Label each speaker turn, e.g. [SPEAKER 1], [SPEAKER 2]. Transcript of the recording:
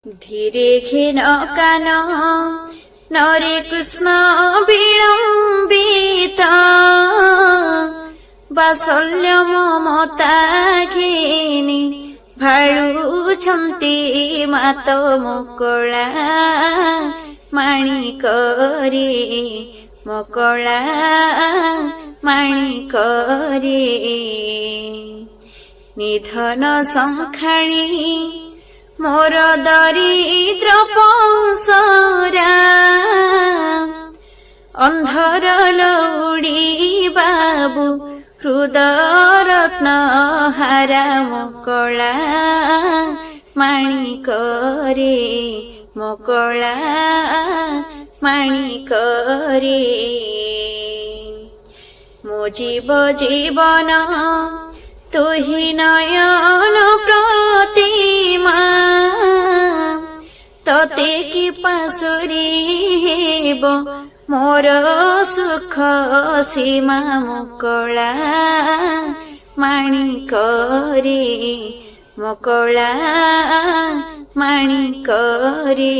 [SPEAKER 1] ধীরে ঘেন কান নরে কৃষ্ণ বিলম্বিত বাৎসল্য মমতা ঘেনি ভাড়ুଛନ୍ତି মাত মকଳା ମାଣିକରେ ମକଳା ମାଣିକରେ ନିଧନ ସଂଖାଳି ମୋର ଦରିଦ୍ର ପଂସରା ଅନ୍ଧର ଲଉଡ଼ି ବାବୁ ହୃଦରତ୍ନ ହାରା ମକଳା ମାଣିକରେ ମକଳା ମାଣିକରେ ମୋ ଜୀବନ ତୁହି ନୟନ ପ୍ରତିମା ତତେ କି ପାଶୋରି ହେବ ମୋର ସୁଖ ସୀମା ମକଳା ମାଣିକରେ ମକଳା ମାଣିକରେ।